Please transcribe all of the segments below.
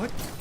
What?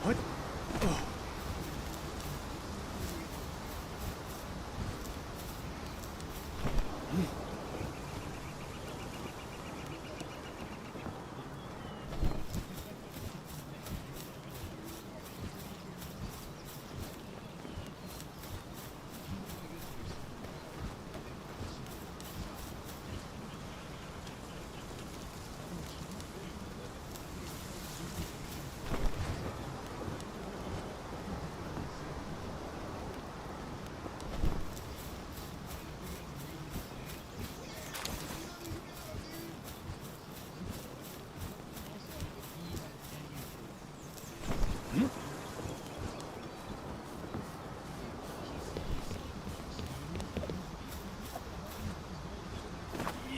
What? Oh.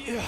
Yeah.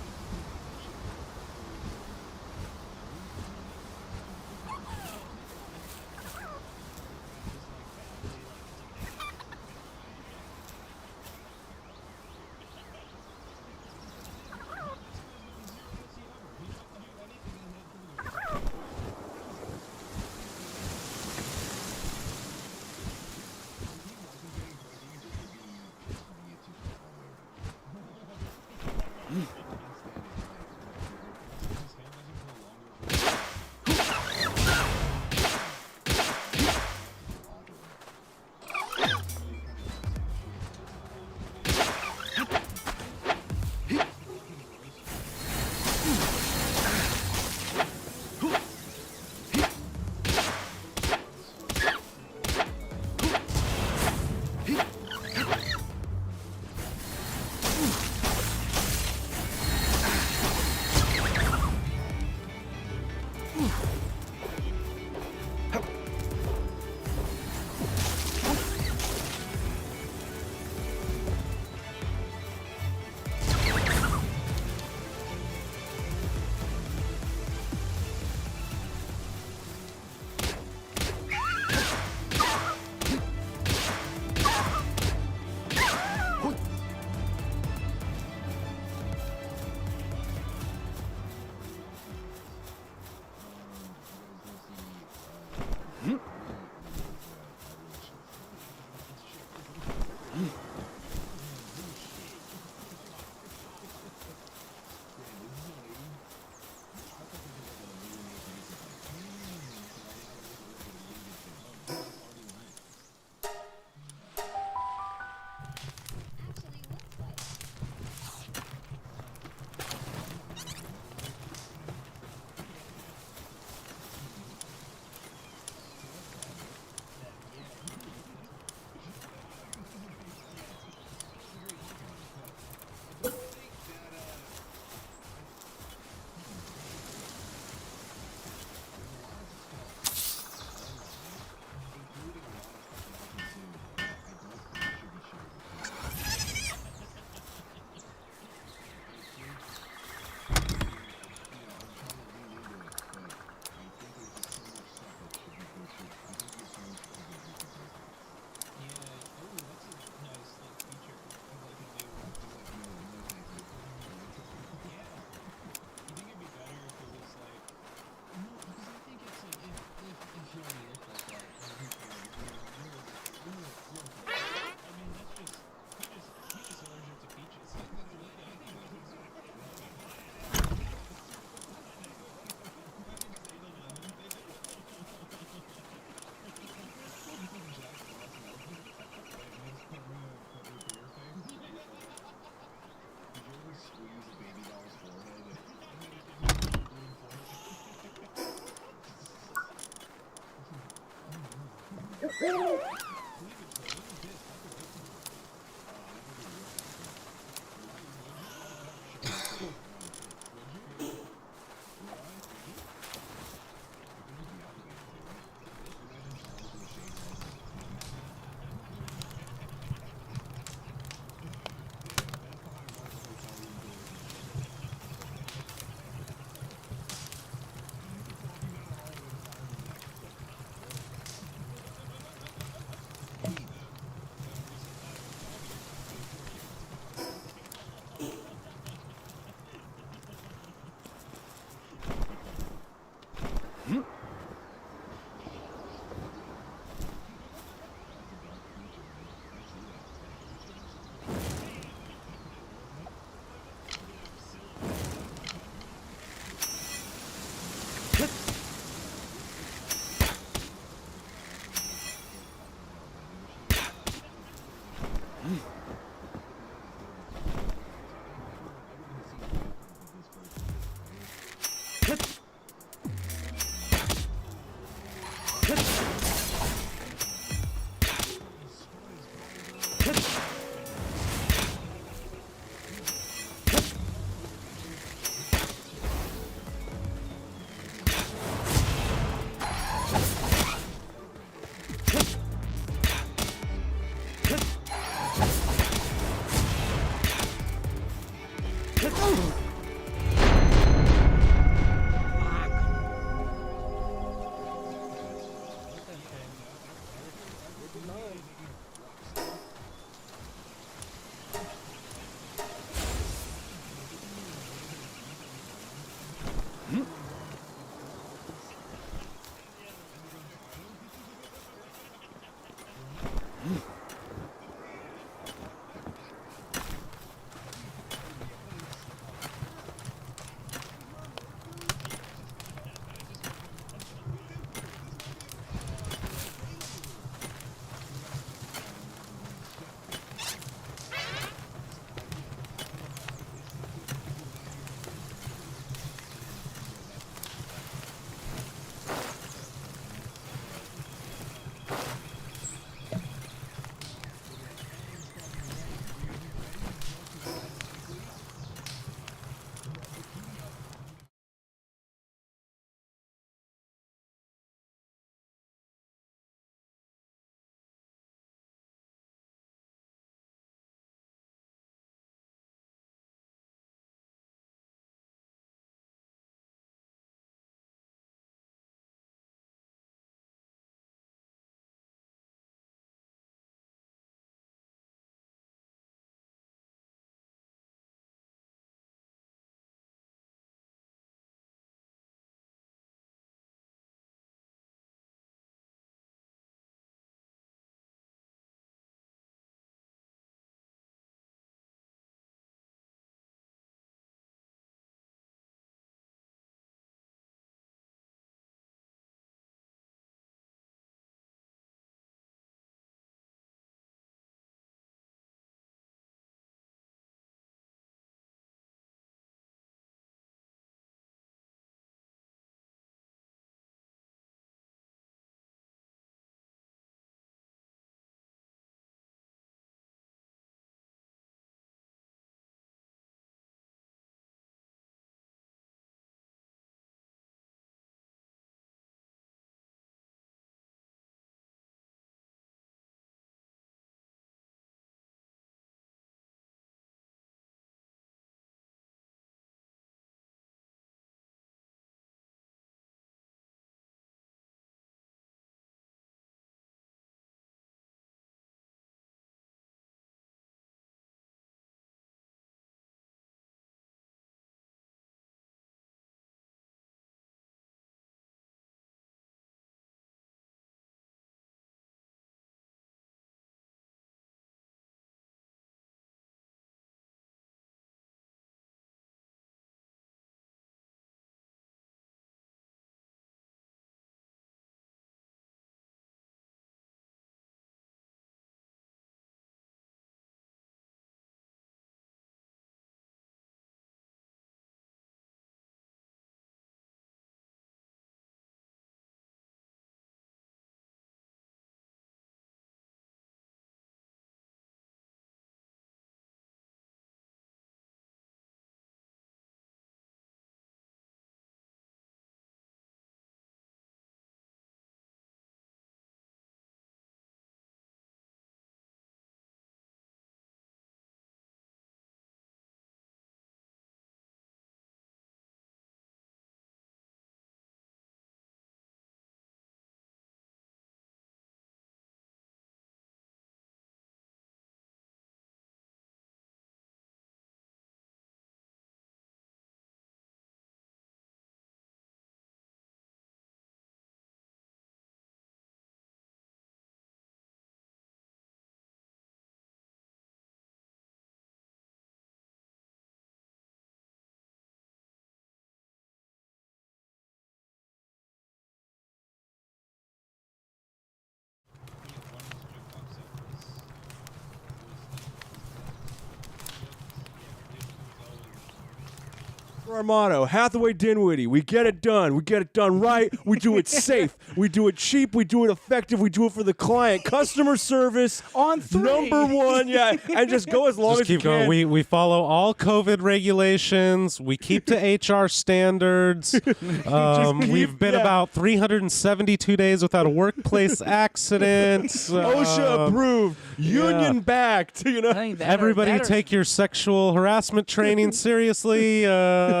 Our motto, Hathaway Dinwiddie, we get it done. We get it done right. We do it safe. We do it cheap. We do it effective. We do it for the client. Customer service. On 3. Number 1, yeah. And just go as long Just as keep you can. going. We follow all COVID regulations. We keep to HR standards. We've been about 372 days without a workplace accident. OSHA approved. Union backed. You know? I think that Everybody or take your sexual harassment training seriously. Yeah.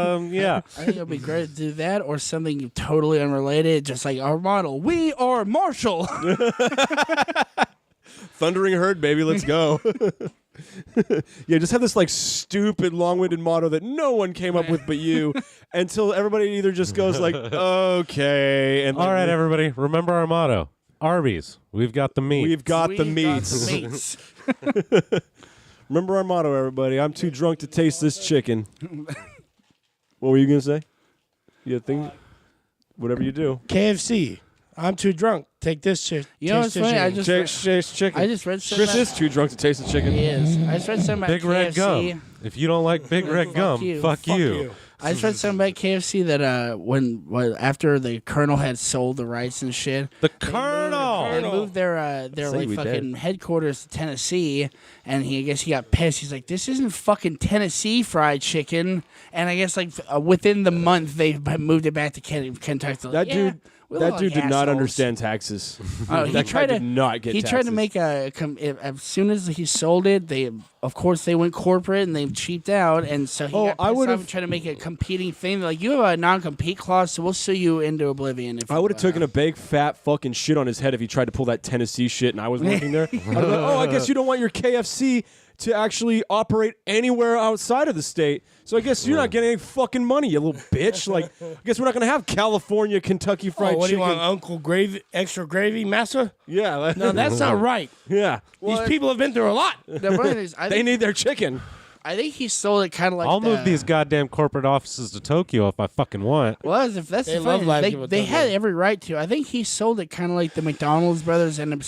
I think it would be great to do that or something totally unrelated, just like our model. We are Marshall. Thundering Herd, baby, let's go. Yeah, just have this like stupid long-winded motto that no one came up with but you, until everybody either just goes like, okay, and like, All right, everybody. Remember our motto. Arby's. We've got the meat. we've got the We meats. the meats. Remember our motto, everybody. I'm too drunk to taste this chicken. What were you gonna say? You think? Whatever you do. KFC. I'm too drunk. Take this shit. You know what's funny? I just Chicken. I just read something. Chris is too drunk to taste the chicken. He is. I just read something about Big Red KFC. Gum. If you don't like Big Red Gum, you. fuck you. I just read something about KFC that when after the Colonel had sold the rights and shit, The Colonel. they moved their Say like we fucking headquarters to Tennessee, and I guess he got pissed. He's like, "This isn't fucking Tennessee fried chicken." And I guess like within the month they moved it back to Kentucky. That Yeah, dude. we That look dude like did not assholes. understand taxes. Oh, he that tried guy to did not get He taxes. tried to make as soon as he sold it, they of course they went corporate and they cheaped out, and so he got I pissed would've- off and tried to make a competing thing. They're like, you have a non-compete clause, so we'll sue you into oblivion. If I would have taken a big fat fucking shit on his head if he tried to pull that Tennessee shit and I was working there. I'd be like, oh, I guess you don't want your KFC to actually operate anywhere outside of the state. So I guess you're not getting any fucking money, you little bitch. Like, I guess we're not gonna have California Kentucky Fried What do Chicken. you want, Uncle Gravy? Extra gravy, massa? Yeah, No, that's not right. yeah. These people have been through a lot. The funny thing is, I They think, need their chicken. I think he sold it kind of like I'll the- move these goddamn corporate offices to Tokyo if I fucking want. Well, if that's They the love funny, live they, people they down had there. every right to. I think he sold it kind of like the McDonald's brothers ended up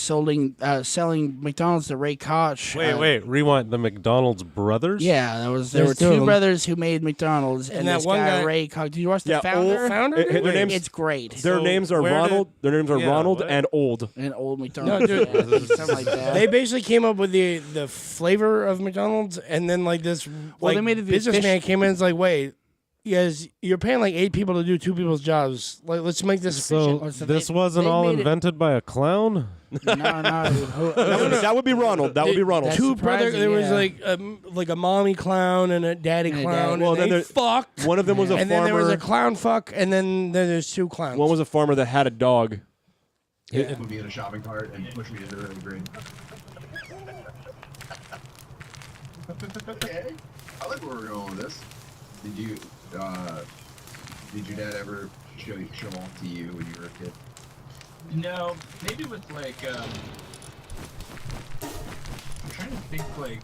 selling McDonald's to Ray Koch. Wait. Rewind. The McDonald's brothers? Yeah, there were There's two of two them. brothers who made McDonald's, and that this one guy guy- Ray Koch. Did you watch the Yeah, founder? Founder? Their Wait. names, It's great. their So names are where Ronald. did- Their names are Yeah, Ronald what? and Old. An old McDonald's. No, dude. Yeah, something like that. They basically came up with the flavor of McDonald's, and then like this Well, they made it the businessman fish- came in and was like, wait, you guys, you're paying like 8 people to do 2 people's jobs. Like, let's make this So efficient. So this they- wasn't they all made it- invented by a clown? No. That would be Ronald. That would be Ronald. That's Two brothers. surprising, There was yeah. like a mommy clown and a daddy And a clown. daddy. And Well, then they there- fucked. One of them was a And farmer. then there was a clown fuck, and then there's 2 clowns. One was a farmer that had a dog. Put me in a shopping cart and push me into the green. Okay, I like where we're going with this. Did your dad ever show off to you when you were a kid? No, maybe with like I'm trying to think like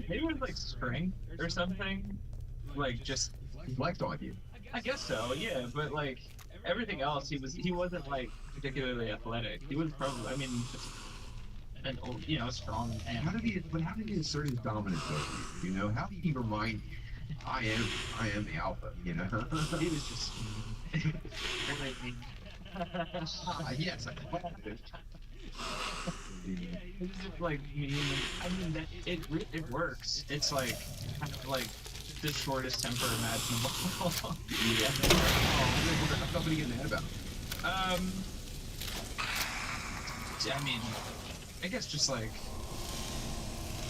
maybe with like string or something. Like just He flexed on you. I guess so, yeah, but like everything else he wasn't like particularly athletic. He was probably just an old strong man. How did he assert his dominance over you? You know, how did he remind you, I am the alpha, you know? He was just really mean. Yes, It's just like mean. That it works. It's like kind of like the shortest temper imaginable. What's somebody getting mad about? I guess just like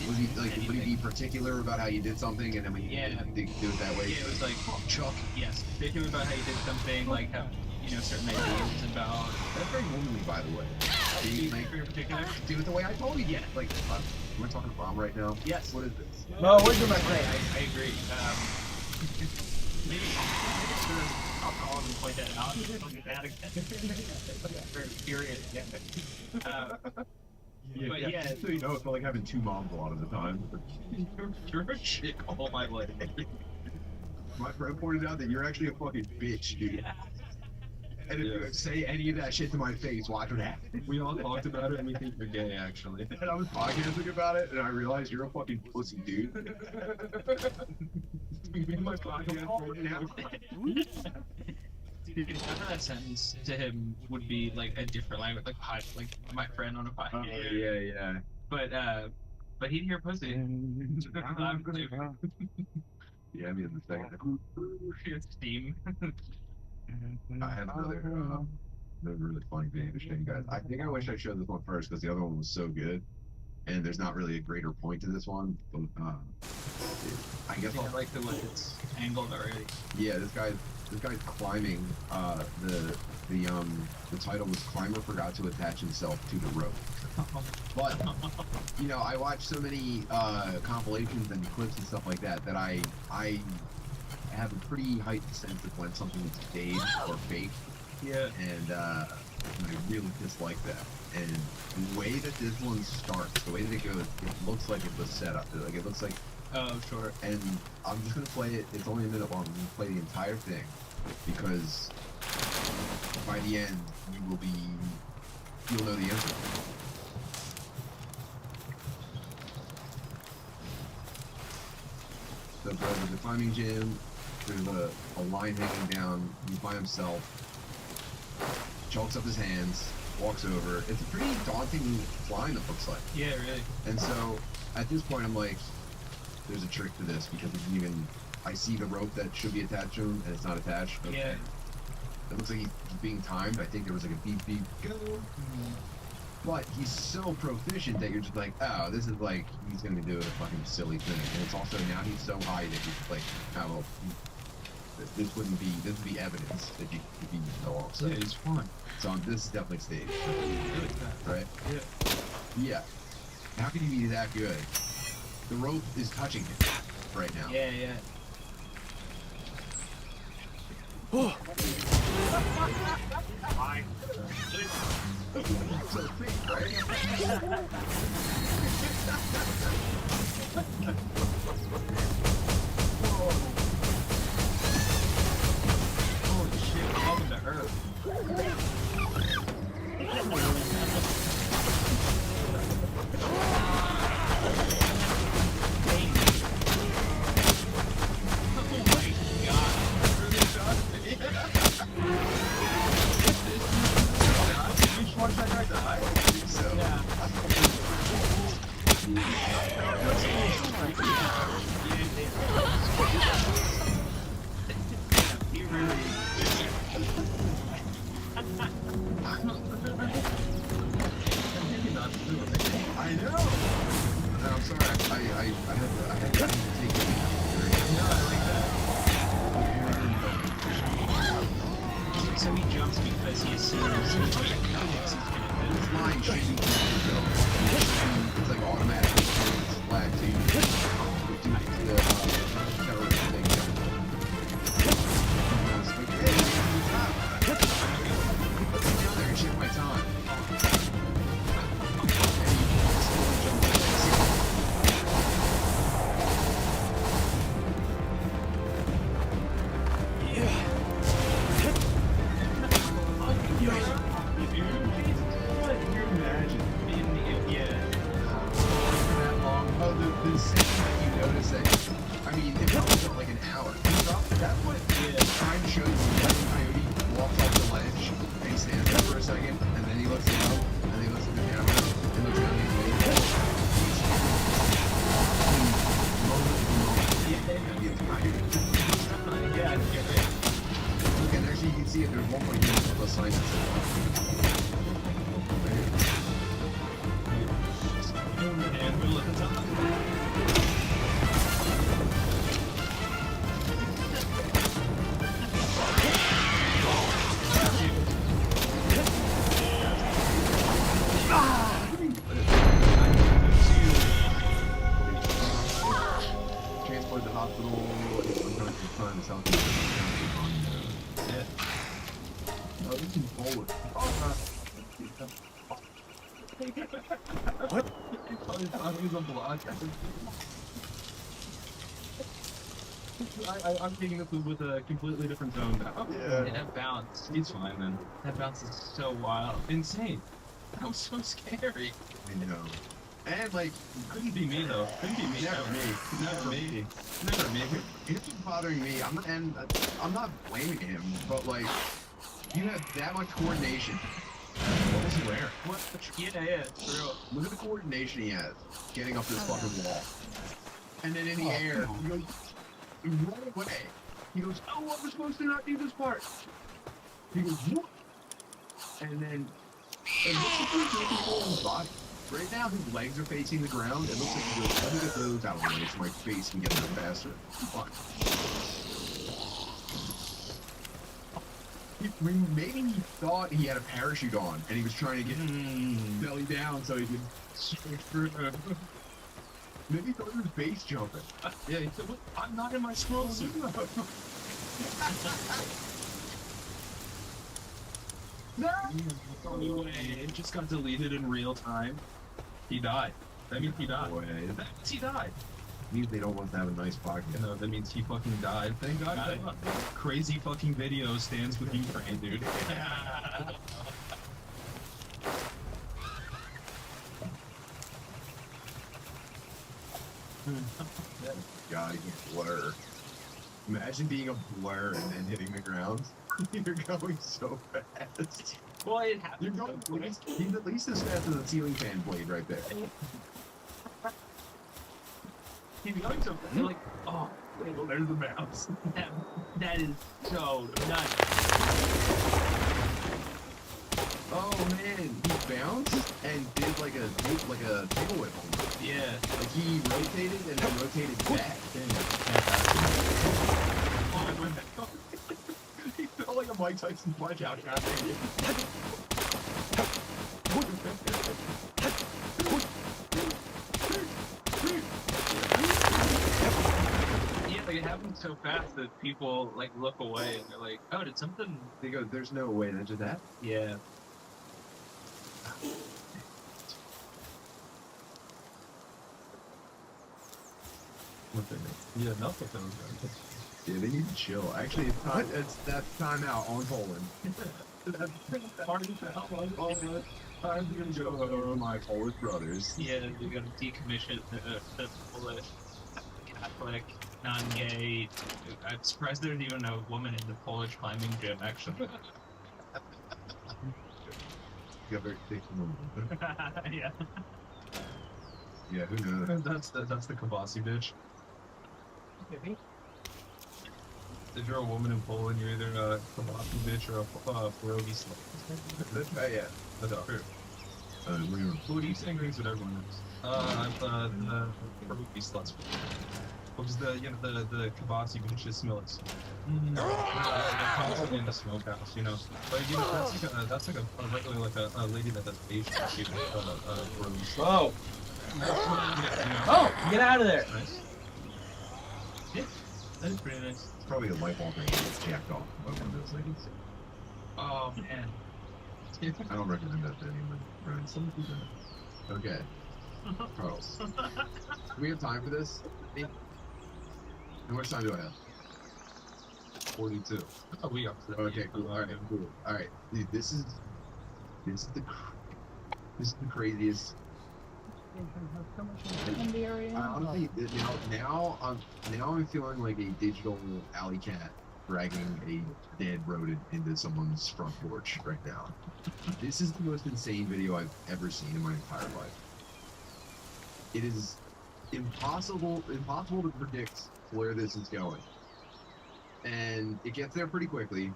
Was he like, would he be particular about how you did something, and then when you Yeah. didn't do it that way? it was like Oh, Chuck. yes, particular about how you did something, like how certain ideas about That's very womanly, by the way. being Like, very particular. do it the way I told you. Yeah. Like, we're talking bomb right now. Yes. What is this? No, what do I say? I agree. Maybe I'll call him and point that out. Look at that again. Very furious. Yeah. But yeah, So you know, it felt like having 2 moms a lot of the time. you're a chick all my life. My friend pointed out that you're actually a fucking bitch, dude. And if you say any of that shit to my face, watch what happens. We all talked about it and we think you're gay, actually. And I was podcasting about it, and I realized you're a fucking pussy, dude. My podcast right now. Dude, that sentence to him would be like a different language, like my friend on a podcast. Yeah. But he'd hear pussy. Yeah, I mean, in the second. Steam. I have another really funny video to show you guys. I think I wish I showed this one first because the other one was so good, and there's not really a greater point to this one. But I guess I like the way it's angled already. yeah, this guy's climbing. The title was "Climber Forgot to Attach Himself to the Rope." But you know, I watch so many compilations and clips and stuff like that I have a pretty heightened sense of when something is staged or fake. Yeah. And I really dislike that. And the way that this one starts, the way that it goes, it looks like it was set up. Like it looks like. Oh, sure. And I'm just gonna play it. It's only a minute long. I'm gonna play the entire thing because by the end you'll know the answer. So the climbing gym. There's a line hanging down. He's by himself. Chalks up his hands, walks over. It's a pretty daunting climb, it looks like. Yeah, really. And so at this point, I'm like, there's a trick to this because it didn't even. I see the rope that should be attached to him, and it's not attached. Okay. Yeah. It looks like he's being timed. I think there was like a beep beep go. But he's so proficient that you're just like, oh, this is like he's gonna do a fucking silly thing. And it's also now he's so high that he's like, oh, well, this would be evidence that you could be no also. Yeah, it's fun. So this is definitely staged, Really fun. right? Yeah. Yeah. How can you be that good? The rope is touching him right now. Yeah, yeah. So fake, right? Holy shit, welcome to Earth. I know. No, I'm sorry. I had to take it. So he jumps because he assumes This line should be it's like automatic. It's flag to the terrorist thing. It's like, hey, let's get down there and shit my time. The second that you notice it, I mean, it probably felt like an hour. That's what time shows you. Like Coyote walks off the ledge, and he stands there for a second, and then he looks down, and then he looks at the camera, and looks down, and he's waiting. Look, and actually you can see it, there's 1.2 of a sign that transport to the hospital. I'm going to find this out. Oh, this is forward. What? He's a block. I'm taking the food with a completely different tone now. Yeah. And that bounce. It's fine, man. That bounce is so wild. Insane. That was so scary. I know. And like, Couldn't be me, though. Couldn't be me. never me. Never me. Never me. Here's what's bothering me. I'm not blaming him, but like, you have that much coordination. What was he wearing? What? Yeah, true. Look at the coordination he has getting up this fucking wall. And then in the air, he goes right away. He goes, oh, I was supposed to not do this part. He goes, what? And then, and look at his body. Right now, his legs are facing the ground. It looks like he goes, let me get those out of the way so my face can get a little faster. Fine. Maybe he thought he had a parachute on, and he was trying to get belly down so he could swing through. Maybe he thought he was base jumping. Yeah, he said, what? I'm not in my small suit. No! Anyway, it just got deleted in real time. He died. That means he died. Way. That means he died. Means they don't want to have a nice podcast. No, that means he fucking died. Thank God. That crazy fucking video stands with Ukraine, dude. God, he can blur. Imagine being a blur and then hitting the ground. You're going so fast. Well, it You're happened. going. He's at least as fast as a ceiling fan blade right there. He's going so fast. You're like, oh, wait, well, there's the mouse. That is so nuts. Oh man, he bounced and did like a table whip almost. Yeah. Like he rotated and then rotated back. Oh, I went back. He felt like a Mike Tyson punch out kind of thing. Yeah, like it happens so fast that people like look away and they're like, oh, did something? They go, there's no way that just happened. Yeah. What they make. Yeah, nothing. Yeah, they need to chill. Actually, that's time out on Poland. Party foul. I'm gonna go home to my Polish brothers. Yeah, we gotta decommission the Polish Catholic, non-gay. I'm surprised there's even a woman in the Polish climbing gym, actually. You got very thick woman. Yeah. Yeah, who knows? That's the Kawasi bitch. If you're a woman in Poland, you're either a Kawasi bitch or a pierogi slut. Yeah. That's true. Who do you think agrees with everyone else? I'm the pierogi sluts. Which is the Kawasi bitches smokes. Constantly in the smokehouse, you know. But you know, that's like a regular like a lady that does Asian shit. Pierogi slut. Oh, Yeah, oh, get out of there! nice. Yeah, that's pretty nice. It's probably a light bulb ring that's jacked off by one of those ladies. Oh man. I don't recommend that to anyone. Right? Okay. Carlos. Do we have time for this? How much time do I have? 42. Oh, we are. Okay, cool. Alright, cool. Alright. Dude, this is the craziest. I honestly, now I'm feeling like a digital alley cat dragging a dead rodent into someone's front porch right now. This is the most insane video I've ever seen in my entire life. It is impossible to predict where this is going, and it gets there pretty quickly.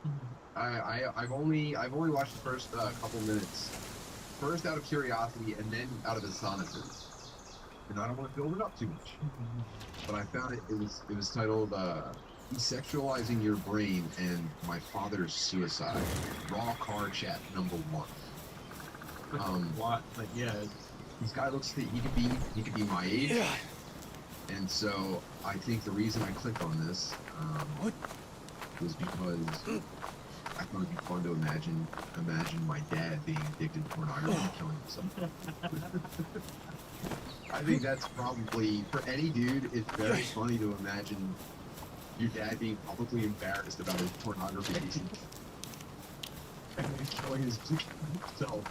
I've only watched the first couple minutes. First out of curiosity, and then out of astonishment. And I don't want to build it up too much. But I found it was titled Desexualizing Your Brain and My Father's Suicide. Raw car chat number 1. What? Like, yeah. This guy looks like he could be my age. And so I think the reason I clicked on this was because I thought it'd be fun to imagine my dad being addicted to pornography and killing himself. I think that's probably, for any dude, it's very funny to imagine your dad being publicly embarrassed about his pornography and then killing himself.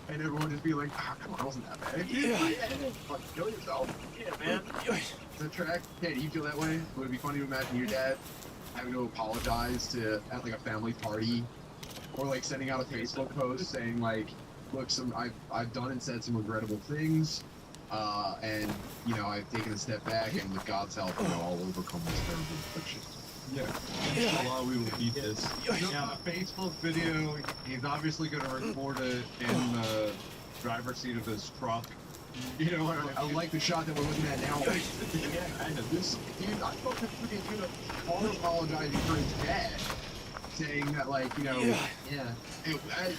And everyone just be like, come on, it wasn't that bad. Yeah. Fucking kill yourself. Yeah, man. The track, yeah, do you feel that way? Would it be funny to imagine your dad having to apologize at like a family party, or like sending out a Facebook post saying like, look, I've done and said some regrettable things, and you know I've taken a step back, and with God's help, you know, I'll overcome this terrible affliction. Yeah. While we will beat this. Yeah, the Facebook video, he's obviously going to record it in the driver's seat of his truck. You know, I like the shot that we're looking at now. Yeah, I know this dude. I thought this was going to apologizing for his dad, saying that, like, you know,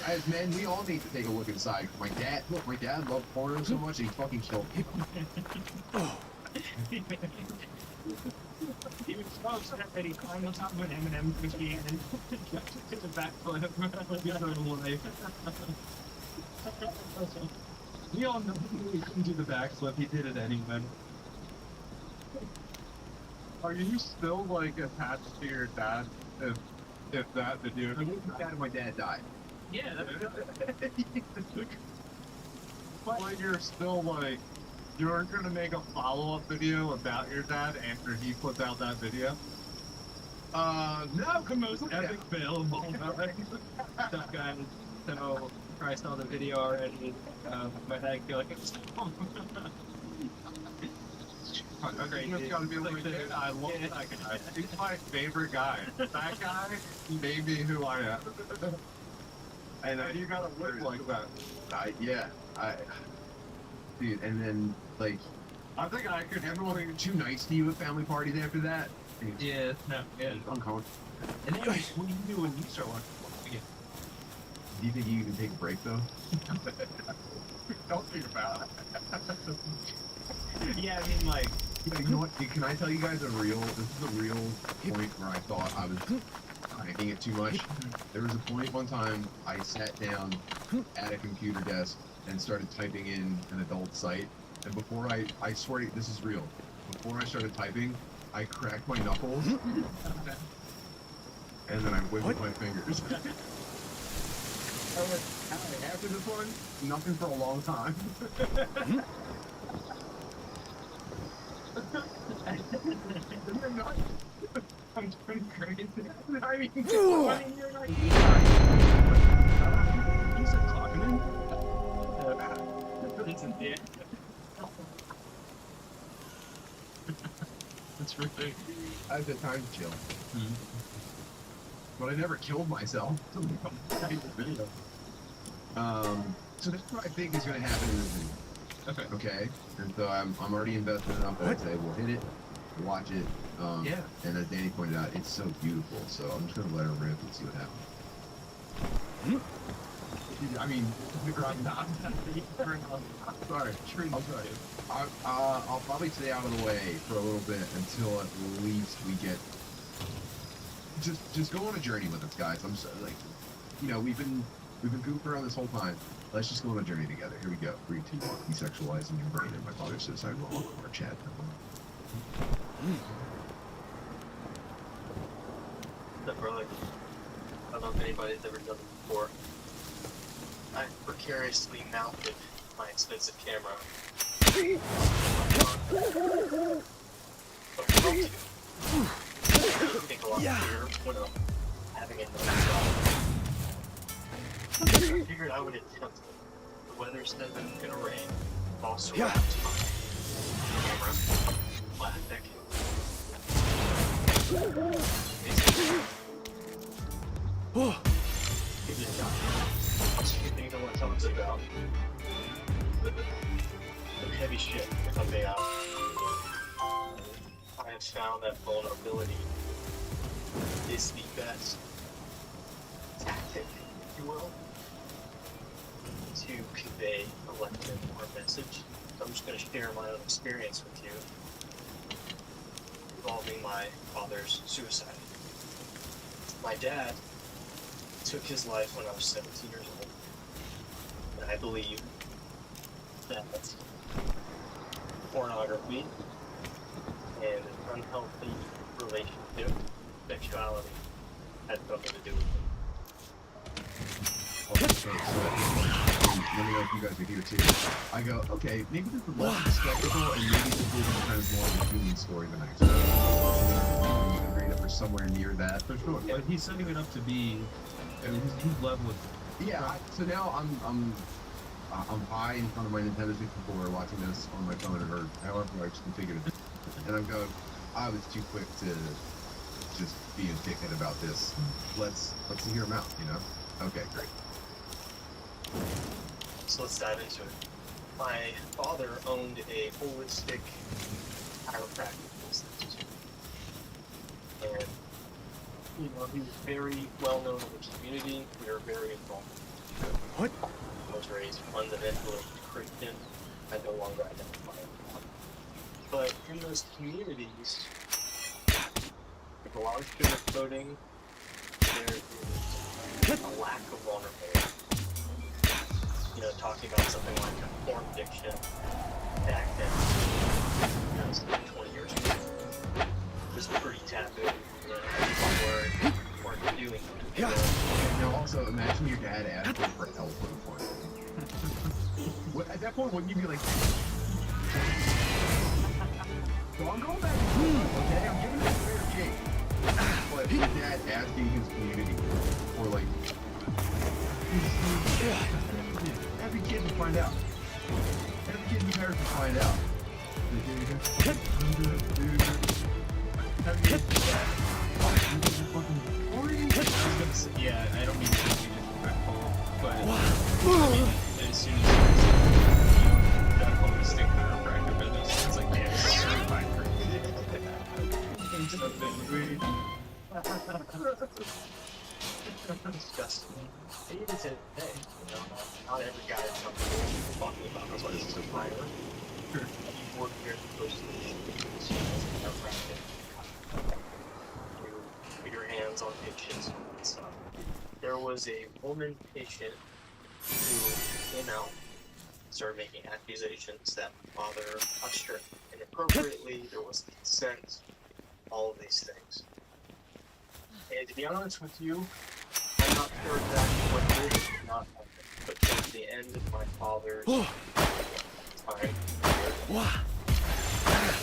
as men, we all need to take a look inside. My dad loved porno so much, and he fucking killed people. He was so upset that he climbed on top of an M&M cookie and did a backflip with his own life. We all know he couldn't do the backflip, he did it anyway. Are you still, like, attached to your dad if that video? My dad died. Yeah, But you're still, like, you're gonna make a follow-up video about your dad after he puts out that video? no, the most epic fail of all time. That guy, so I saw the video already. My dad like, Okay, you just gotta be like, dude, I love that guy. He's my favorite guy. That guy made me who I am. And you gotta live like that. Dude, and then, like, I think I could everyone was too nice to you at family parties after that. yeah, no, yeah. Uncomfortable. And then what do you do when you start watching again? Do you think you can take a break, though? Don't think about it. Yeah, I mean, like, You know what? Can I tell you guys this is a real point where I thought I was cranking it too much. There was a point one time I sat down at a computer desk and started typing in an adult site, and before I swear to you, this is real. Before I started typing, I cracked my knuckles, and then I wiggled my fingers. I was like, after this one, nothing for a long time. I'm doing crazy. I mean, you're not. He's a clockman. It's in there. That's ridiculous. I had the time to chill. But I never killed myself. So this is what I think is going to happen in this video. Okay. Okay? And so I'm already invested enough that I'd say we'll hit it, watch it. Yeah. And as Danny pointed out, it's so beautiful. So I'm just going to let her rip and see what happens. I mean, sorry. I'm sorry. I'll probably stay out of the way for a little bit until at least we get. Just go on a journey with us, guys. I'm so, like, you know, we've been goofing around this whole time. Let's just go on a journey together. Here we go. 3, 2, 1. Desexualizing your brain and my father's suicide wrong or Chad. Like, I don't know if anybody's ever done it before. I precariously mounted my expensive camera. I think a lot of fear when I'm having it in I figured I would attempt it. The weather says it's gonna rain. Also, my camera. Plastic. Give it a shot. You know what someone's about. Some heavy shit, if I'm being honest. I have found that vulnerability is the best tactic, if you will, to convey a lesson or a message. So I'm just going to share my own experience with you involving my father's suicide. My dad took his life when I was 17 years old, and I believe that pornography, and an unhealthy relationship, sexuality, had something to do with it. Okay, so let me know if you guys are here too. I go, okay, maybe this is less of a spectacle, and maybe this is kind of more of a human story than I expected. Agree that we're somewhere near that. For sure. But he's setting it up to be. I mean, he's leveling. Yeah. So now I'm high in front of my Nintendo 64, watching this on my phone or however I just configured it, and I'm going, I was too quick to just be a dickhead about this. Let's hear him out, you know? Okay, great. So let's dive into it. My father owned a holistic chiropractic business. And, you know, he was very well known in the community. We were very involved. What? I was raised fundamentally Christian. I no longer identify as one. But in those communities, there's a lot of sugarcoating. There is a lack of vulnerability. You know, talking about something like a porn addiction back then, you know, it's like 20 years ago, was pretty taboo. You know, people weren't doing it. Yeah. Now also, imagine your dad asking for help with a porn. At that point, wouldn't you be like, so I'm going back to school, okay? I'm giving it a fair shake. But your dad asking his community for like, every kid will find out. Every kid and parents will find out. Yeah, I don't mean to be disrespectful, but I mean, as soon as you that holistic chiropractor business, it's like, yeah, it's certified for Disgusting. Even today, you know, not every guy is comfortable talking about this, but it's a fire. You work here closely with chiropractic. You put your hands on patients and stuff. There was a woman patient who came out, started making accusations that my father touched her inappropriately, there was consent, all of these things. And to be honest with you, I'm not sure exactly what did not happen, but towards the end of my father's time here,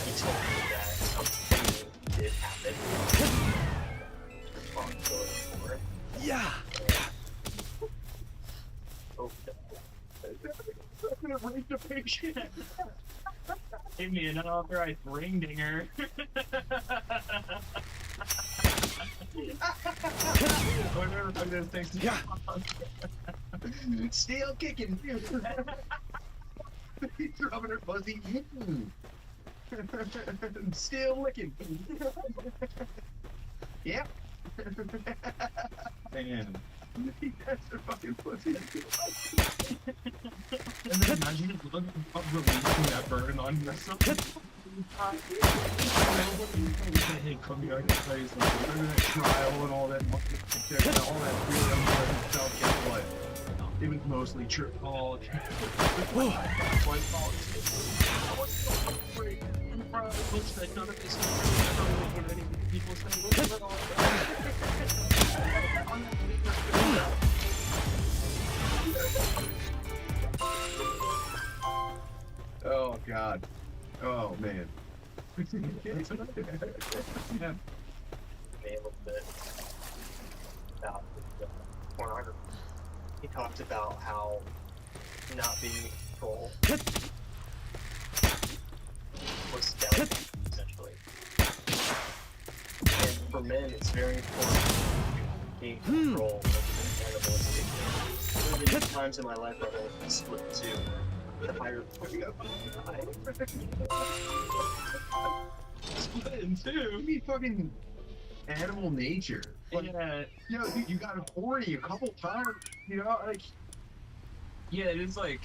he told me that something did happen. Responsibility for it. Yeah. Oh, I'm gonna rape the patient. Give me an unauthorized ring dinger. Whatever those things. Yeah. Still kicking. He's rubbing her fuzzy. Still licking. Yep. Man. That's her fucking pussy. And then imagine the look of releasing that burden on yourself. Hey, come here, I can tell you something. Remember that trial and all that, all that really unpleasant stuff, guess what? It was mostly true. Oh, Oh God. Oh man. A little bit about pornography. He talked about how not being in control was delicate, essentially. And for men, it's very important to be in control of the animalistic. There have been times in my life where I've been split too. The higher Split in two. You mean fucking animal nature? Like, yeah, you know, you got horny a couple times. You know, like. yeah, it is like.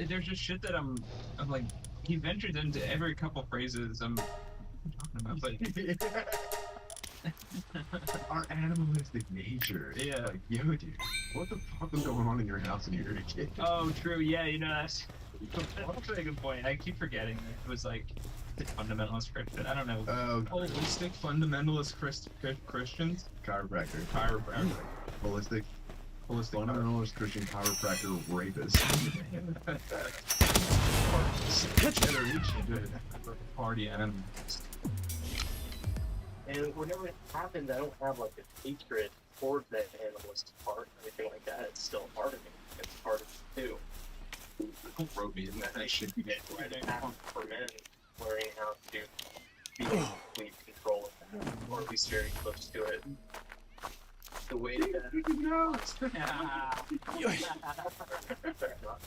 There's just shit that I'm like. He ventures into every couple phrases I'm talking about, but Our animalistic nature. It's Yeah. like, yo, dude, what the fuck was going on in your house when you were a kid? oh, true, yeah, you know that's That's a good point. I keep forgetting it was like the fundamentalist Christian. I don't know. Holistic fundamentalist Christians. Chiropractor. Chiropractor. Holistic. Holistic Fundamentalist Christian chiropractor rapist. generation. Party animals. And whenever it happens, I don't have like a hatred toward that animalist part or anything like that. It's still a part of me. It's part of me too. Don't throw me in that. I should be dead right now. For men, learning how to be in complete control of that, or at least very close to it. The way that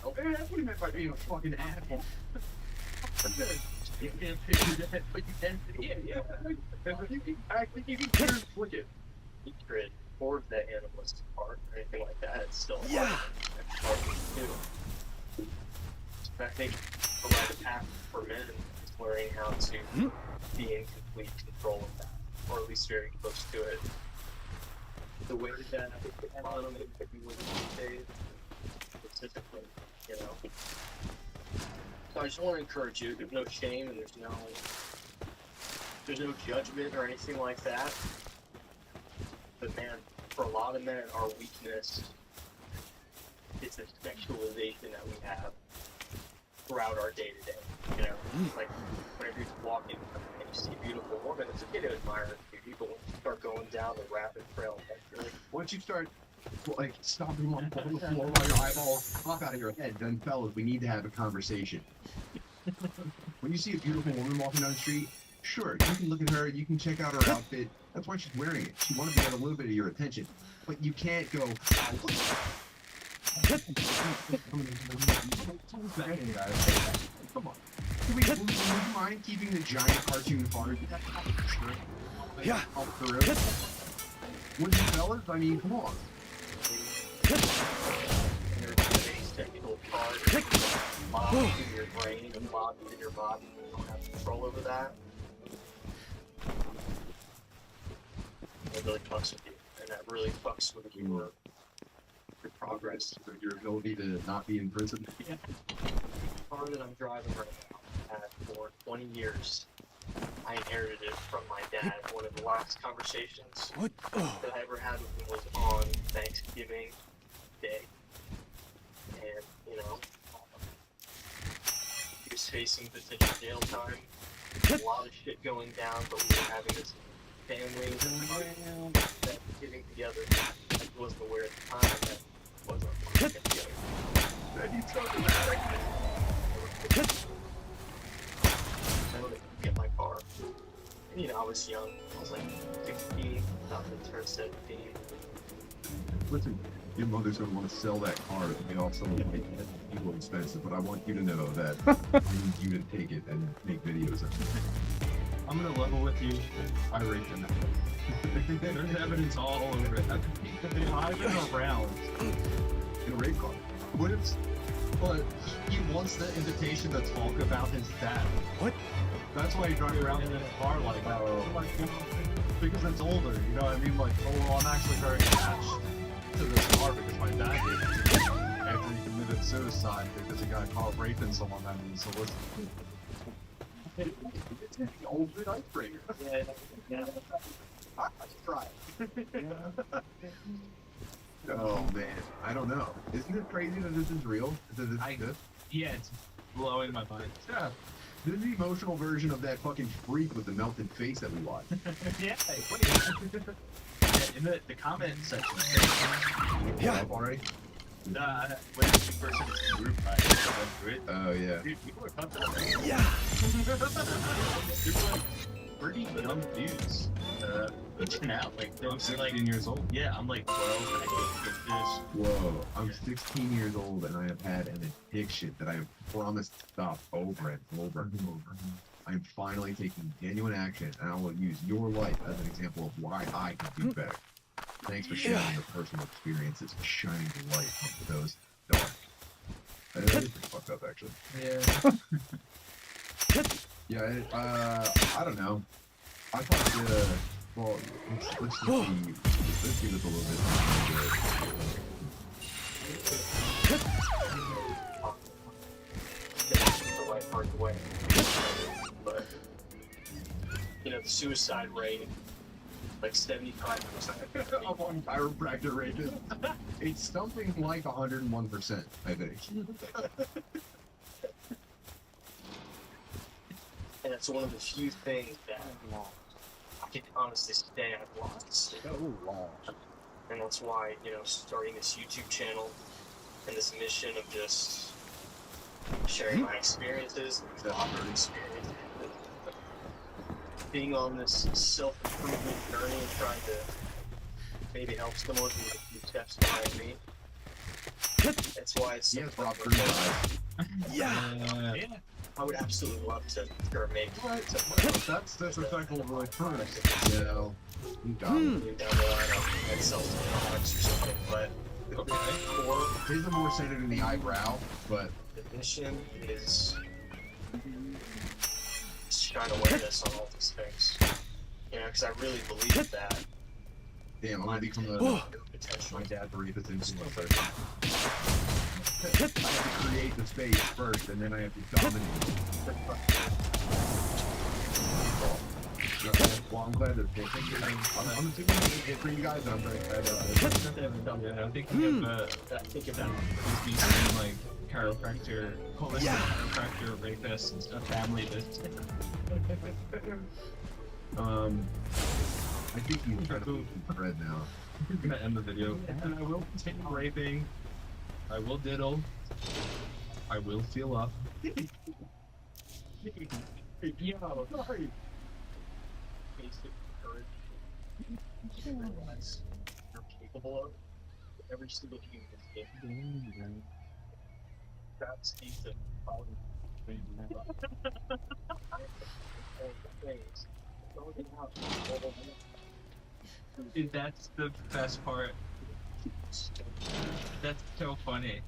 Okay, that's what he meant by being a fucking asshole. you can't picture that, but you can see it. Yeah. I think you can clear and flick it. Hatred towards that animalistic part or anything like that. It's still a part of me too. I think the right path for men is learning how to be in complete control of that, or at least very close to it. The way that economy could be living these days, specifically, you know. So I just want to encourage you. There's no shame and there's no judgment or anything like that. But man, for a lot of men, our weakness is the sexualization that we have throughout our day to day. You know, like whenever you're walking and you see a beautiful woman, it's okay to admire her beauty, but when you start going down the rapid trail, Once you start like stomping on the floor while your eyeballs pop out of your head, then fellas, we need to have a conversation. When you see a beautiful woman walking down the street, sure, you can look at her, you can check out her outfit. That's why she's wearing it. She wanted to get a little bit of your attention. But you can't go, come on. Would you mind keeping the giant cartoon fart? Yeah. For real? Would you fellas? I mean, come on. there's a sexual part lodged in your brain and lodged in your body. You don't have control over that. It really fucks with you, and that really fucks with your progress. Your ability to not be in prison. Yeah. The car that I'm driving right now had for 20 years. I inherited it from my dad. One of the last conversations that I ever had with him was on Thanksgiving Day. And, you know, he was facing potential jail time. A lot of shit going down, but we were having this family that getting together. I wasn't aware at the time that wasn't getting together. I wanted to get my car. And, you know, I was young. I was like 16, about to turn 17. Listen, your mother's gonna want to sell that car. It also make it people expensive, but I want you to know that I need you to take it and make videos of it. I'm gonna level with you. I rate them. There's evidence all over it. I've been around. In a rape car. What if? But he wants the invitation to talk about his dad. What? That's why he drives around in a car like that. Like, you know, because it's older, you know what I mean? Like, oh, well, I'm actually very attached to this car because my dad did it after he committed suicide because he got caught raping someone that he solicited. It's an old good icebreaker. Yeah. I try. Oh man, I don't know. Isn't it crazy that this is real? That this exists? Yeah, it's blowing my mind. Yeah. This is the emotional version of that fucking freak with the melted face that we watched. Yeah, wait. Yeah, in the comment section. Yeah. Already? When the person is in the group, I just went through it. Oh yeah. Dude, people are coming. Yeah. They're like pretty young dudes. Reaching out, like they're 16 years old. Yeah, I'm like 12 and I can't get this. Whoa, I'm 16 years old and I have had an addiction that I have promised to stop over and over and over. I'm finally taking genuine action and I will use your life as an example of why I can do better. Thanks for sharing your personal experiences and shining the light onto those dark. That is pretty fucked up, actually. Yeah. Yeah, I don't know. I thought, well, let's give it a little bit. the suicide rate, like 75%. Among chiropractor rated. It's something like 101%, I think. And it's one of the few things that I can honestly say I've lost. And that's why, starting this YouTube channel and this mission of just sharing my experiences, the awkward experiences, being on this self-improvement journey and trying to maybe help someone who's a few steps behind me. That's why it's so Yes, Rob. Yeah. I would absolutely love to make That's disrespectful really first. Yeah. You got it. down the line and sell some products or something, but the core His are more centered in the eyebrow, but the mission is shine awareness on all these things. Because I really believe that damn, I'm gonna become potential. my dad believe it's influencer. I have to create the space first, and then I have to dominate. Well, I'm glad that I'm assuming it for you guys, and I'm very glad that I'm thinking of these being like chiropractor, holistic chiropractor, rapist, and stuff, family business. I think he's trying to move Fred now. I'm gonna end the video. And I will continue raping. I will diddle. I will feel up. Yo, sorry. Basic courage. You realize you're capable of every single human being. That's decent. Dude, that's the best part. That's so funny.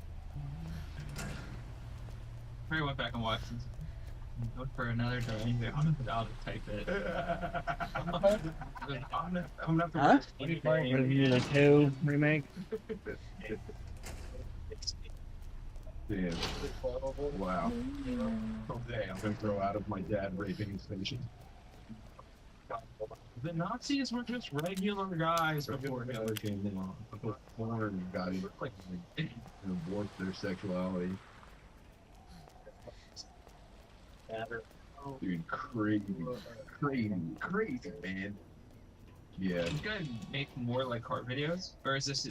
I went back and watched this. Look for another drawing. I'll just type it. I'm gonna have to Huh? Anything. 2 remake. Damn. Wow. Someday I'm gonna grow out of my dad raping station. The Nazis were just regular guys before Hitler came along. Porn got it. Like, And warped their sexuality. Dude, crazy, man. Yeah. you guys make more like car videos, or is this?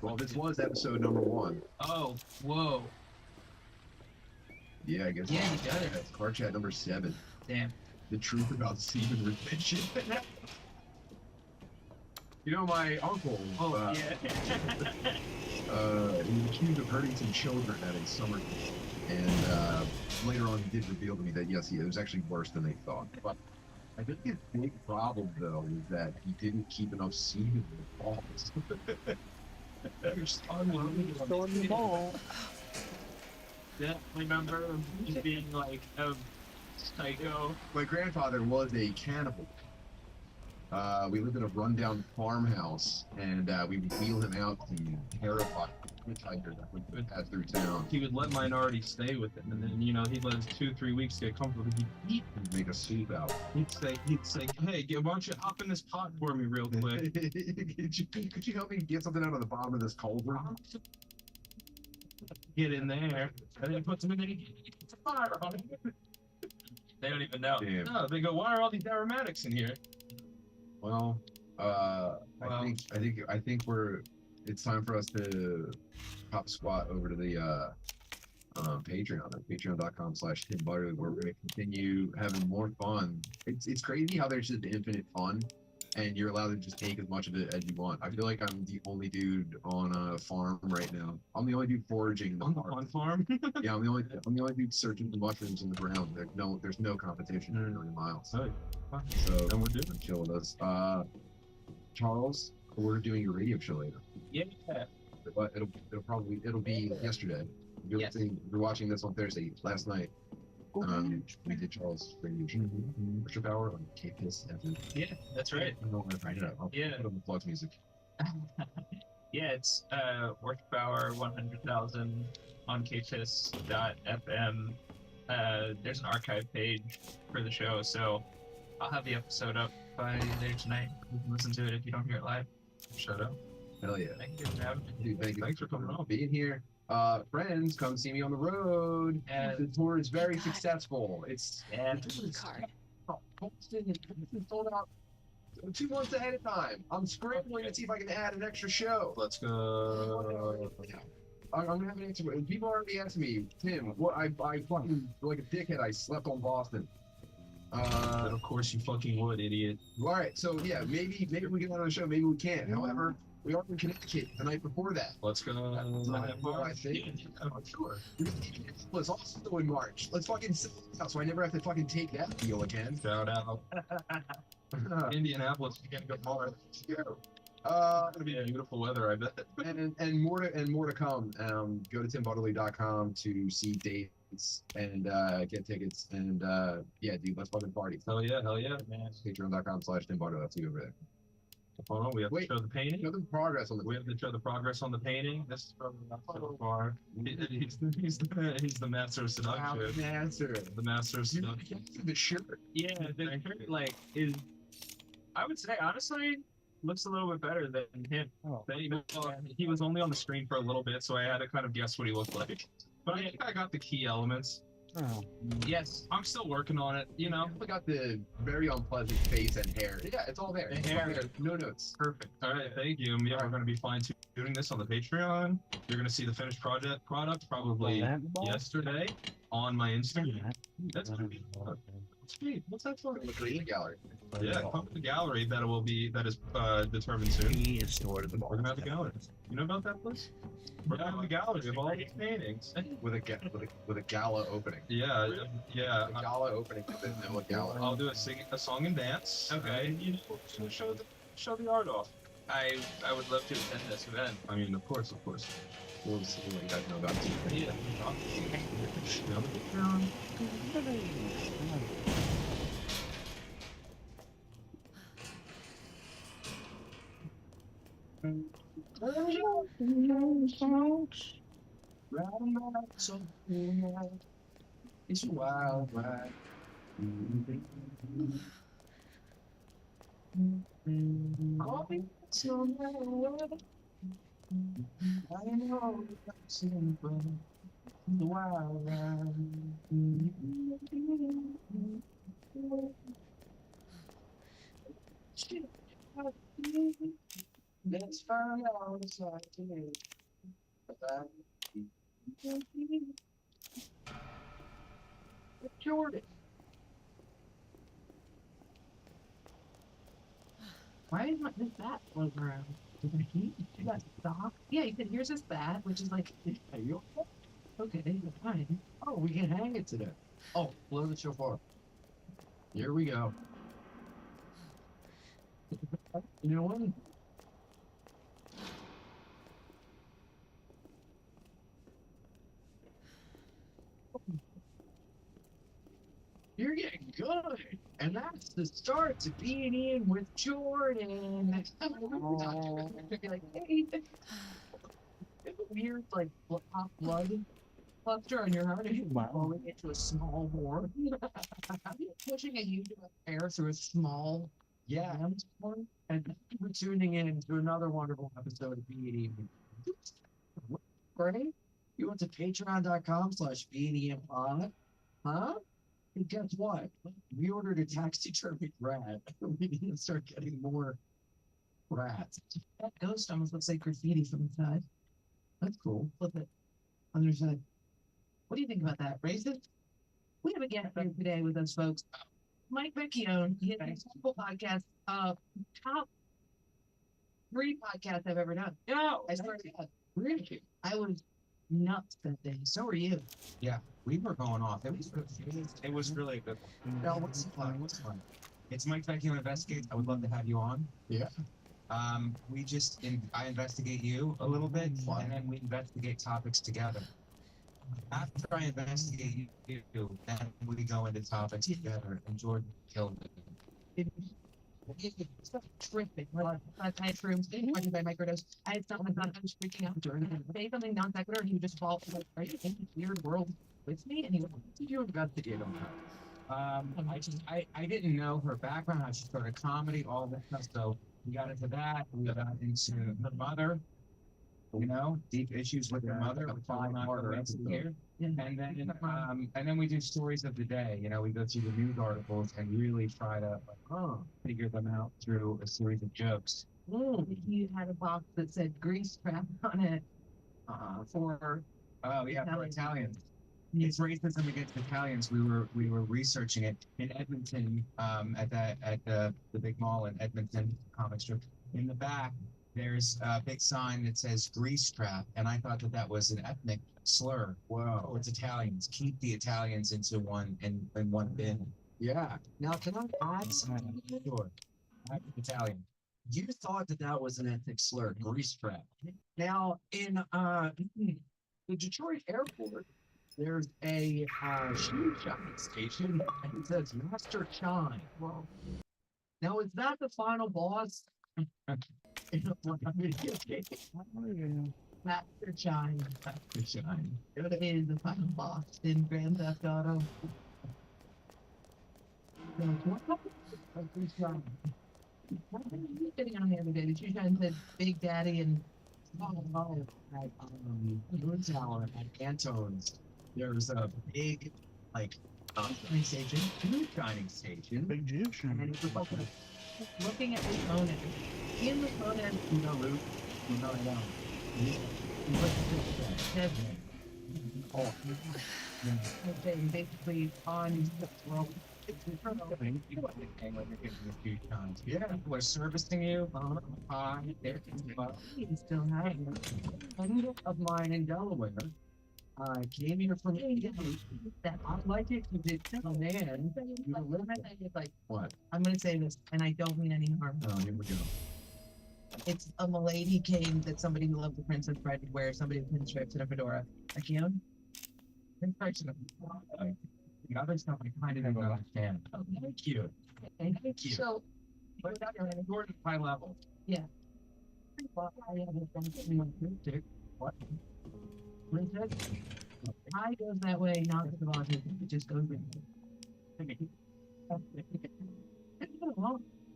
Well, this was episode number 1. Oh, whoa, Yeah, I guess. Yeah, you got it. That's car chat number 7. damn. The truth about semen retention. You know, my uncle. Oh he was accused of hurting some children at a summer camp, and later on he did reveal to me that yes, it was actually worse than they thought. But I think his big problem though is that he didn't keep enough semen in the balls. Yeah, remember just being like a psycho. My grandfather was a cannibal. We lived in a rundown farmhouse, and we would wheel him out to terrify hitchhiker that would pass through town. He would let minorities stay with him, and then he'd let us 2-3 weeks get comfortable. He'd eat. And make a soup out. He'd say, hey, why don't you hop in this pot for me real quick? Could you help me get something out of the bottom of this cauldron? Get in there, and then he puts them in there. He puts a fire on it. They don't even know. Damn. No, they go, why are all these aromatics in here? Well, I think it's time for us to pop squat over to the Patreon at patreon.com/TimButterly, where we're going to continue having more fun. It's crazy how there's just infinite fun, and you're allowed to just take as much of it as you want. I feel like I'm the only dude on a farm right now. I'm the only dude foraging in the On the park. farm? Yeah, I'm the only dude searching for mushrooms in the ground. There's no competition in a million miles. Oh, So and we're doing chill with us. Charles, we're doing a radio show later. Yeah. But it'll be yesterday. You're Yes. you're watching this on Thursday. Last night, we did Charles' radio show. Worship Hour on KPIS FM. Yeah, that's right. I don't know where to find it. I'll Yeah. put on the Flux music. Yeah, it's Worship Hour 100,000 on kpiss.fm. There's an archive page for the show, so I'll have the episode up by later tonight. You can listen to it if you don't hear it live. Shut up. Hell yeah. Thank you for having me. Dude, thank you. Thanks for coming on. Being here. Friends, come see me on the road. And- The tour is very successful. It's And sold out 2 months ahead of time. I'm scrambling to see if I can add an extra show. Let's go. I'm gonna have an answer. People already asked me, Tim, what I fucking like a dickhead. I slept on Boston. And of course you fucking would, idiot. All right, so yeah, maybe we get on the show, maybe we can't. However, we are in Connecticut the night before that. Let's go. I think. I'm sure. It's also in March. Let's fucking sell it out so I never have to fucking take that deal again. Shout out. Indianapolis, you can go hard. It's gonna be beautiful weather, I bet. and more to come. Go to timbutterly.com to see dates and get tickets. And yeah, dude, let's fucking party. Hell yeah, man. Patreon.com/timbutterly. I'll see you over there. Hold on, we have Wait. to show the painting. Show the progress on the. We have to show the progress on the painting. This is from so far. He's the master of seduction. Answer. The master of seduction. The shirt. yeah, the shirt like is. I would say honestly looks a little bit better than him. Oh. He was only on the screen for a little bit, so I had to kind of guess what he looked like. But I think I got the key elements. Oh. Yes, I'm still working on it. You know. I got the very unpleasant face and hair. Yeah, it's all there. The It's all hair. there. No notes. Perfect. All right, thank you. Yeah, we're going to be fine-tuning this on the Patreon. You're going to see the finished product probably yesterday on my Instagram. That's going to be fun. Sweet. What's that for? Look in the gallery. Yeah, come to the gallery that is determined soon. He is stored in the We're gonna have a gallery. You know about that place? We're gonna have a gallery of all these paintings. With a gala opening. Yeah, A yeah. gala opening with a Noah gala. I'll do a song and dance. Okay. And, you know, show the art off. I would love to attend this event. I mean, of course. We'll see what you guys know about it. Yeah. It's wild, right? Let's find out what's like to me. Jordan. Why is this bat floating around? You got stock? Yeah, you said here's this bat, which is like, Are you okay, fine. Oh, we can hang it today. Oh, blow the shofar. Here we go. You know what? You're getting good, and that's the start to being in with Jordan. Next time we're gonna be like, hey, it's a weird like hot blood cluster on your heart, and you're falling into a small bore. Pushing a huge air through a small lamb's horn. And we're tuning in to another wonderful episode of B&E. Right? You went to patreon.com/BDMPod, huh? And guess what? We ordered a taxidermied rat. We need to start getting more rats. That ghost almost looks like graffiti from inside. That's cool. Flip it. Other side. What do you think about that? Racist? We have a guest here today with us, folks. Mike Vecchione. He has a couple podcasts. Top 3 podcasts I've ever done. No, I started. really? I was nuts that day. So are you. We were going off. It was really good. Now, what's fun? It's Mike Vecchio Investigates. I would love to have you on. Yeah. I investigate you a little bit, and then we investigate topics together. After I investigate you, then we go into topics together, and Jordan killed it. It's tripping. We're like rooms being watched by microdose. I had something I was freaking out during it. Say something non sequitur, and he would just fall like, are you in this weird world with me? And he would, Did you investigate him? I didn't know her background, how she started comedy, all that stuff. So we got into that. We got into her mother. You know, deep issues with her mother, which I will not go into here. And then we do stories of the day. You know, we go through the news articles and really try to figure them out through a series of jokes. You had a box that said grease trap on it for Oh yeah, for Italians. It's racism against Italians. We were researching it in Edmonton, at the big mall in Edmonton, comic strip. In the back, there's a big sign that says "grease trap," and I thought that was an ethnic slur. Wow. Towards Italians. Keep the Italians into one in one bin. Yeah. Now, can I add something? Sure. Italian. You thought that was an ethnic slur, grease trap. Now, in the Detroit airport, there's a shoe shopping station, and it says Master Chine. Well, now, is that the final boss? Master Chime. Master Chime. It is the final boss in Grand Theft Auto. What are you sitting on the other day? The shoe shine said Big Daddy and At Moon Tower at Antone's, there's a big, like, shining station, shining station. Big juice. And it was like looking at his phone. In the phone, no, Luke. No, I don't. basically on the rope. Yeah, we're servicing you. There. He still has it. A friend of mine in Delaware came here from Italy. That I like it because it's a man. You live it's like, what? I'm gonna say this, and I don't mean any harm. Oh, here we go. It's a milady cane that somebody who loved the Princess Bride would wear. Somebody with pinstripes and a fedora. Akion? Pinstripes and a the other stuff I kind of don't understand. Thank you. Thank you. So, But that's an important high level. yeah. What? Princess? I goes that way, not to the bottom. It just goes in.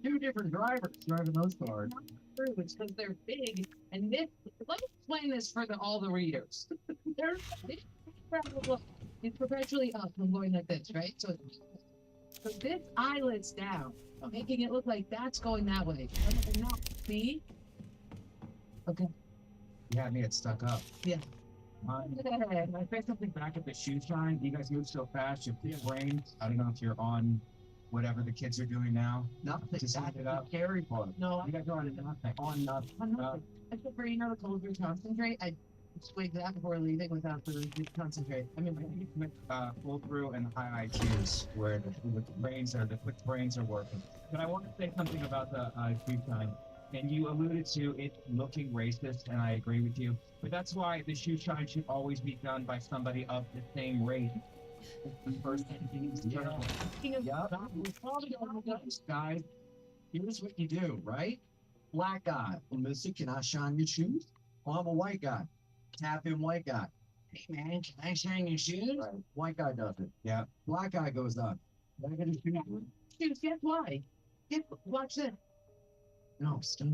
Two different drivers driving those cars. True, it's because they're big, and this. Let me explain this for all the readers. They're big. It's perpetually up and going like this, right? So this eyelet's down, making it look like that's going that way. No, see? Okay. You had me at stuck up. Yeah. Can I say something back at the shoe shine? You guys move so fast, you have brain. I don't know if you're on whatever the kids are doing now. Nothing. Just That's leave it the up. scary part. No, You guys are on nothing. On nothing. I'm not. Except for, you know, the Colbert concentrate. I swig that before leaving without the concentrate. I mean, I think it's with pull through and high IQs where the quick brains are working. But I want to say something about the shoe shine. And you alluded to it looking racist, and I agree with you. But that's why the shoe shine should always be done by somebody of the same race. The first Guys, here's what you do, right? Black guy, Missy, can I shine your shoes? Oh, I'm a white guy. Tap in white guy. Hey man, can I shine your shoes? Right. White guy does it. Yeah. Black guy goes up. Can I get a shoe? Shoes, guess why? Watch this. No, stop.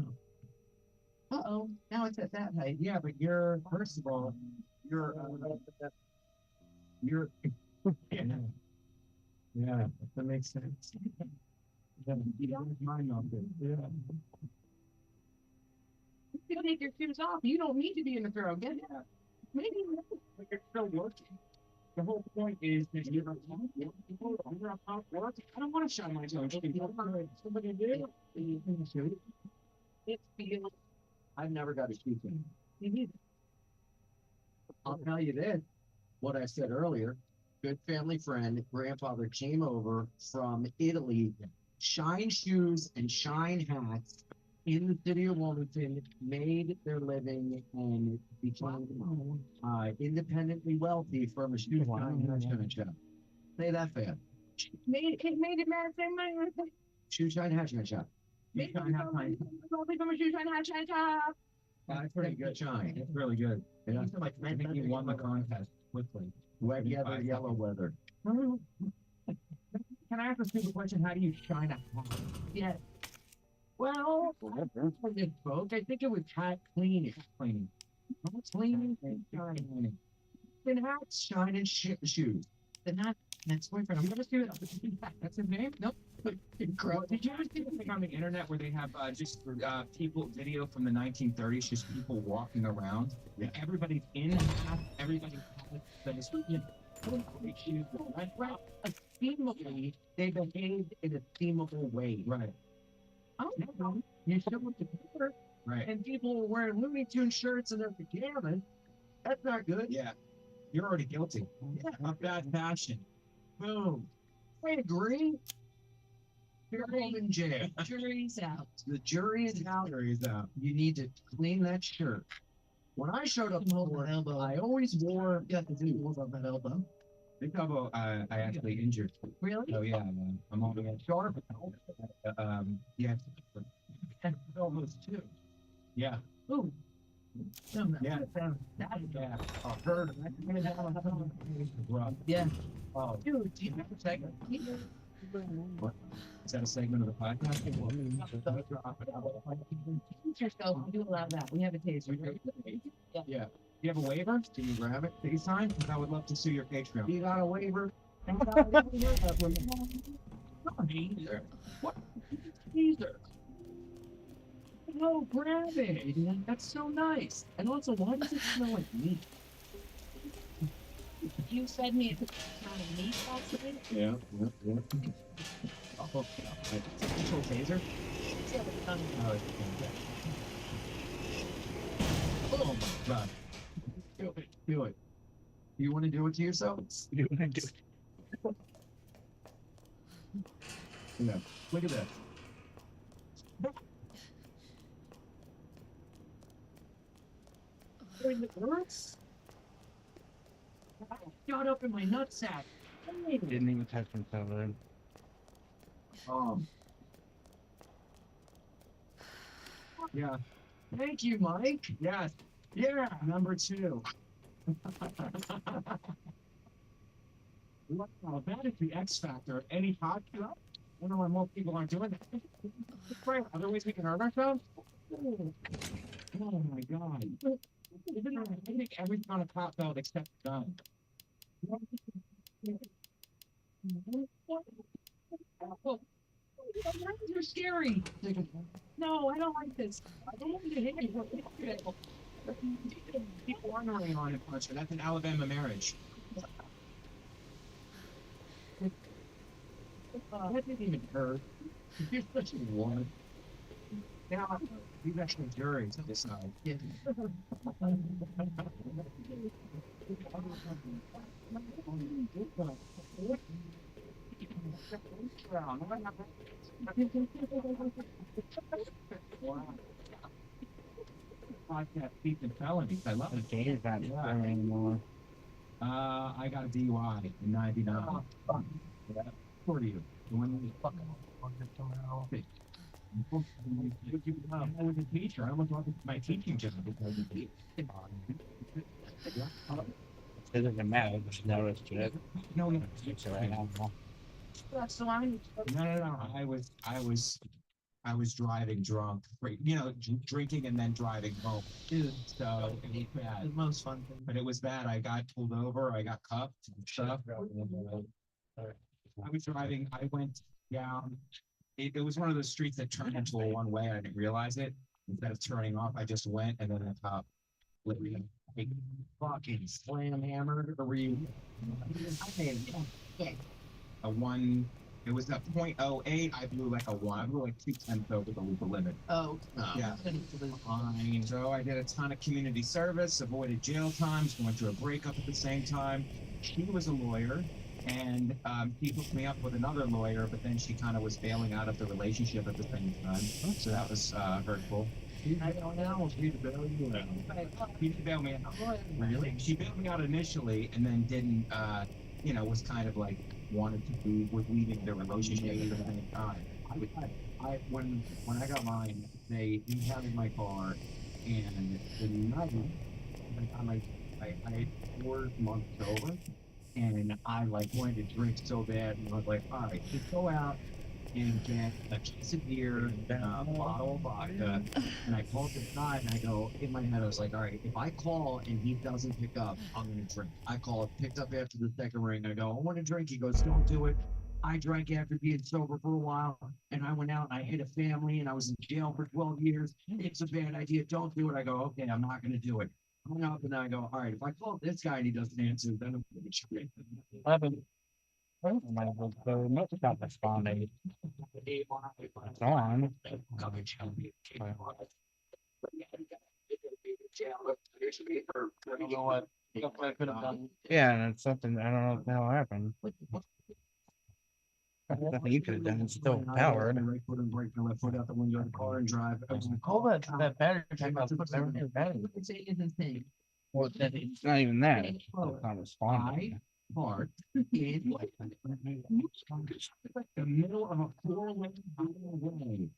Uh-oh. Now it's at that height. Yeah, but you're, first of all, you're yeah, that makes sense. Mine not good. Yeah. You take your shoes off. You don't need to be in the throw. Get it? Maybe But you're still working. The whole point is that you're a top work. I don't want to shine my toes. Somebody do. it feels. I've never got a shoe thing. I'll tell you this, what I said earlier, good family friend, grandfather came over from Italy, shine shoes and shine hats in the city of Wilmington, made their living and became independently wealthy from a shoe shine shop. Say that fast. Made it mad same money. Shoe shine hat shop. Made it from a shoe shine hat shop. That's pretty good shine. It's really good. Yeah. I think you won the contest quickly. Wet weather, yellow weather. can I ask a stupid question? How do you shine a hat? Yes. Well, for this boat, I think it was hat cleaning. Cleaning. Not cleaning and shining. Then hats shine and shoes. Then not next boyfriend. You ever see that? That's his name? Nope. Did you ever see the thing on the internet where they have just people video from the 1930s, just people walking around? Yeah. Everybody's in hats, everybody has Esteemably, they behaved in a esteemable way. Right. Oh, no. You show up to court, Right. and people were wearing Looney Tune shirts and their pajamas. That's not good. Yeah. You're already guilty. Yeah. Of bad fashion. Boom. I agree. You're home in jail. Jury's out. The jury is out. Jury's out. You need to clean that shirt. When I showed up to work, I always wore. Got the tools on that elbow. Big elbow, I actually injured. Really? Oh yeah, I'm only at Sharp. yeah. Almost two. Yeah. Ooh. Yeah. Yeah. I've heard. Rough. Yeah. Oh, Dude, do you have a segment? Is that a segment of the podcast? Teach yourself. We do allow that. We have a taser. Yeah. You have a waiver? Can you grab it? That you sign? 'Cause I would love to sue your Patreon. You got a waiver? Either. What? Caesar. No, grab it. That's so nice. And also, why does it smell like meat? You said me it's not a meat possibly? Yeah. Oh, actual taser? Yeah, but it's not Oh, oh my god. Do it. Do it. You want to do it to yourself? You want to do it? Yeah. Look at this. It hurts. Got up in my nutsack. Didn't even touch himself then. Yeah. Thank you, Mike. Yes. Yeah. Number 2. Wow, that is the X factor of any podcast. I don't know why most people aren't doing that. Right. Other ways we can hurt ourselves? Oh my god. I think everything on a top belt except the gun. You're scary. No, I don't like this. I don't want you to hit me. People ornery on it, puncher. That's an Alabama marriage. That didn't even hurt. You're such a woman. Now, we've actually juries to decide. Yeah. Podcast thief and felonies. I love it. Game's not there anymore. I got a DUI in '99. Yeah. For you. The one that fucking I was a teacher. I almost lost my teaching job because of it. It doesn't matter. Just noticed it. No, no. It's right now. That's the line. No. I was driving drunk. You know, drinking and then driving home. So it was bad. The most fun thing. But it was bad. I got pulled over. I got cuffed and stuff. I was driving. I went down. It was one of those streets that turned into a one-way. I didn't realize it. Instead of turning off, I just went, and then the cop lit me a fucking slam hammer. A one. It was a .08. I blew like a 1. I blew like 2/10 over the legal limit. Oh, Yeah. Fine. So I did a ton of community service, avoided jail times, went through a breakup at the same time. She was a lawyer, and he hooked me up with another lawyer, but then she kind of was bailing out of the relationship at the same time. So that was hurtful. I don't know. She bailed you out. He didn't bail me out. Really? She bailed me out initially, and then didn't, was kind of like wanted to be, was leaving the relationship at the same time. When I got mine, they impounded my car, and the night, I had 4 months over, and I like wanted to drink so bad, and I was like, all right, just go out and get a case of beer, a bottle of vodka, and I called the guy, and I go, in my head, I was like, all right, if I call and he doesn't pick up, I'm gonna drink. I called, picked up after the second ring, I go, I want to drink. He goes, don't do it. I drank after being sober for a while, and I went out and I hit a family, and I was in jail for 12 years. It's a bad idea. Don't do it. I go, okay, I'm not gonna do it. I went up and I go, all right, if I call this guy and he doesn't answer, then I'm gonna drink. Not stop responding. It's on. I don't know what I could have done. Yeah, and it's something, I don't know what the hell happened. Nothing you could have done, it's still powered. Right foot and brake, my left foot out the window of the car and drive. I was in the Oh, car. that battery came out, put everything in battery. Well, it's not even that, it's not responding. Parked in like the middle of a four-lane highway.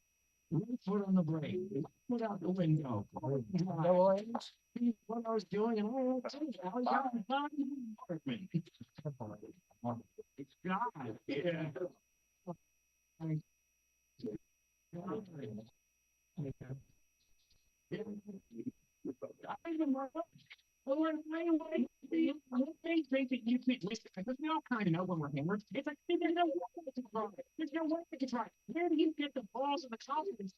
Right foot on the brake, foot out the window. What I was doing, and I was out in the apartment. It's God. Yeah. There's no kind of know when we're hammered. It's like there's no way to try. There's no way to try. Where do you get the balls and the confidence?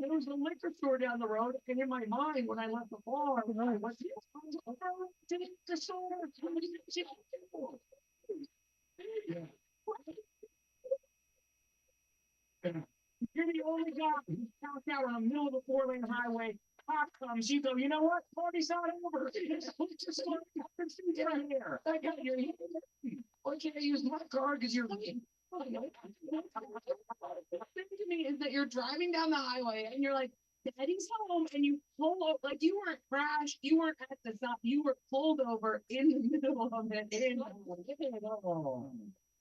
There was a liquor store down the road, and in my mind, when I left the bar, I was the store. You're the only guy who's out there in the middle of a four-lane highway. Cop comes, you go, you know what? Party's not over. It's just right here. I got your hand. Why can't I use my car because you're late? The thing to me is that you're driving down the highway and you're like, Daddy's home, and you pull over, like you weren't crashed, you weren't at the stop, you were pulled over in the middle of it. And Oh,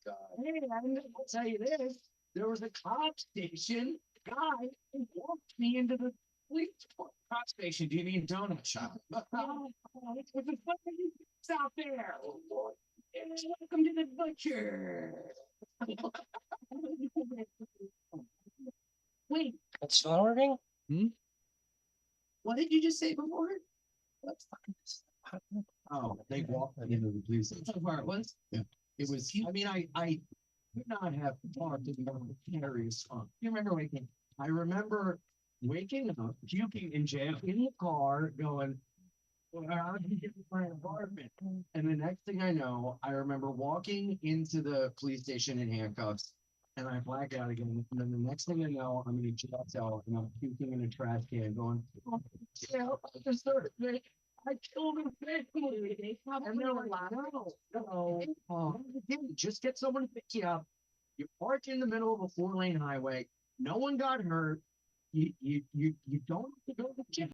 God. Hey, I'll tell you this. There was a cop station guy who walked me into the police cop station. Do you mean donut shop? It's a fucking out there. Welcome to the butcher. Wait. It's still working? what did you just say before? What's fucking Oh, they walked me into the police. That's how far it was? Yeah. It was, I mean, I could not have parked in the scariest spot. You remember waking? I remember waking up, puking in jail, in the car, going, well, how did you get to my apartment? And the next thing I know, I remember walking into the police station in handcuffs, and I black out again. And then the next thing I know, I'm in a jail cell, and I'm puking in a trash can, going, oh, jail, I deserve it. I killed a family. And they're like, no, just get someone to pick you up. You park in the middle of a four-lane highway. No one got hurt. You don't have to go to jail.